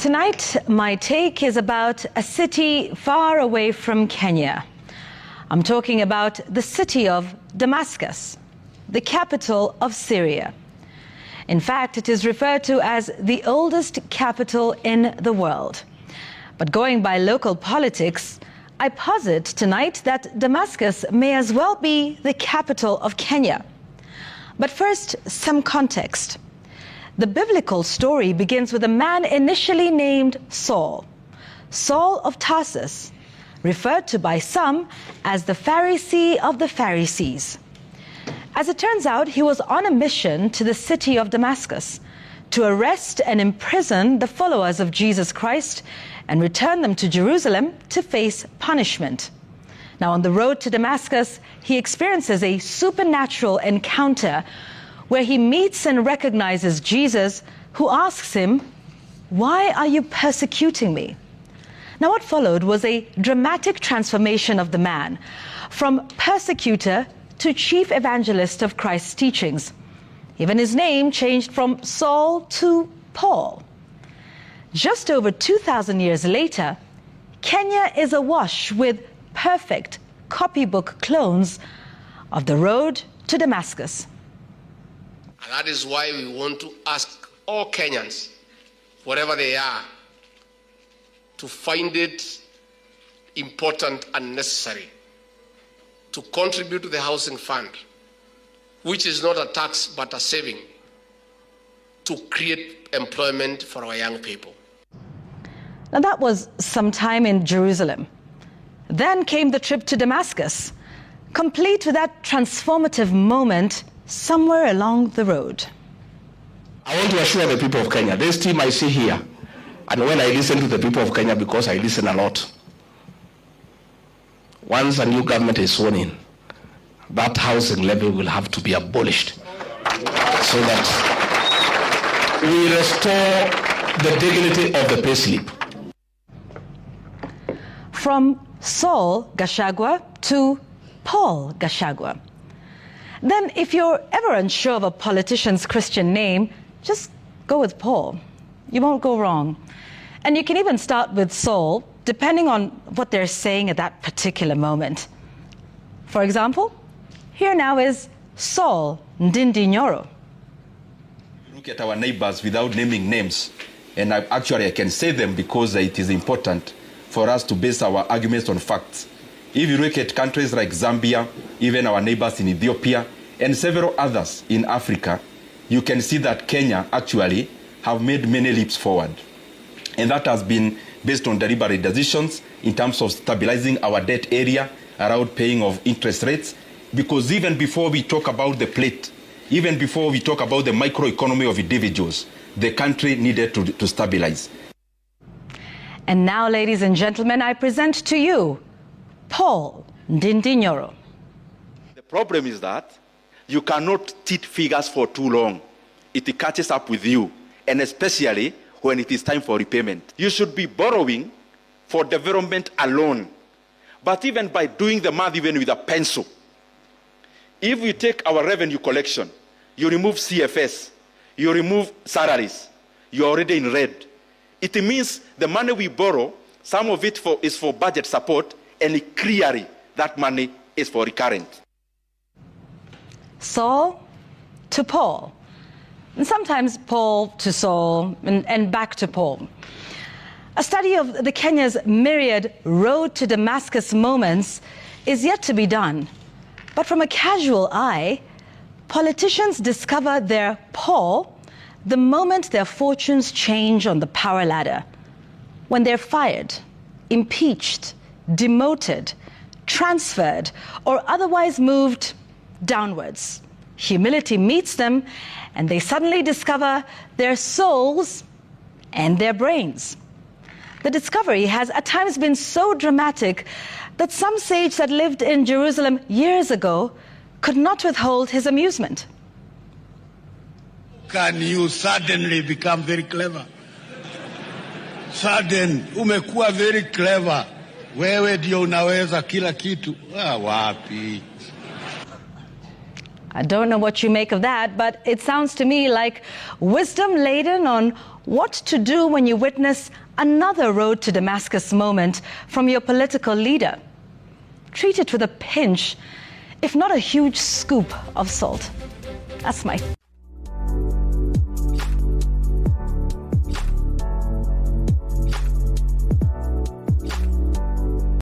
Tonight, my take is about a city far away from Kenya. I'm talking about the city of Damascus, the capital of Syria. In fact, it is referred to as the oldest capital in the world. But going by local politics, I posit tonight that Damascus may as well be the capital of Kenya. But first, some context. The biblical story begins with a man initially named Saul, Saul of Tarsus, referred to by some as the Pharisee of the Pharisees. As it turns out, he was on a mission to the city of Damascus to arrest and imprison the followers of Jesus Christ and return them to Jerusalem to face punishment. Now, on the road to Damascus, he experiences a supernatural encounter where he meets and recognizes Jesus, who asks him, "Why are you persecuting me?" Now, what followed was a dramatic transformation of the man, from persecutor to chief evangelist of Christ's teachings. Even his name changed from Saul to Paul. Just over 2,000 years later, Kenya is awash with perfect copybook clones of the road to Damascus. And that is why we want to ask all Kenyans, wherever they are, to find it important and necessary to contribute to the housing fund, which is not a tax but a saving, to create employment for our young people. Now, that was sometime in Jerusalem. Then came the trip to Damascus, complete with that transformative moment somewhere along the road. I want to assure the people of Kenya, this team I see here, and when I listen to the people of Kenya, because I listen a lot, once a new government is sworn in, that housing levy will have to be abolished so that we restore the dignity of the payslip. From Saul Gachagua to Paul Gachagua. Then, if you're ever unsure of a politician's Christian name, just go with Paul. You won't go wrong. And you can even start with Saul, depending on what they're saying at that particular moment. For example, here now is Saul Ndindi Nyoro. Look at our neighbors without naming names, and I can say them because it is important for us to base our arguments on facts. If you look at countries like Zambia, even our neighbors in Ethiopia, and several others in Africa, you can see that Kenya actually have made many leaps forward. And that has been based on deliberate decisions in terms of stabilizing our debt area, around paying of interest rates, because even before we talk about the plate, even before we talk about the microeconomy of individuals, the country needed to stabilize. And now, ladies and gentlemen, I present to you Paul Ndindi Nyoro. The problem is that you cannot teach figures for too long. It catches up with you, and especially when it is time for repayment. You should be borrowing for development alone. But even by doing the math, even with a pencil, if we take our revenue collection, you remove CFS, you remove salaries, you're already in red. It means the money we borrow, some of it is for budget support, and clearly that money is for recurrent. Saul to Paul, and sometimes Paul to Saul, and back to Paul. A study of the Kenya's myriad road to Damascus moments is yet to be done. But from a casual eye, politicians discover their Paul the moment their fortunes change on the power ladder. When they're fired, impeached, demoted, transferred, or otherwise moved downwards. Humility meets them, and they suddenly discover their souls and their brains. The discovery has at times been so dramatic that some sage that lived in Jerusalem years ago could not withhold his amusement. Can you suddenly become very clever? Sudden, umekuwa very clever. Wewe ndio unaweza kila kitu. Wapi? I don't know what you make of that, but it sounds to me like wisdom laden on What to do when you witness another road to Damascus moment from your political leader? Treat it with a pinch, if not a huge scoop of salt. That's my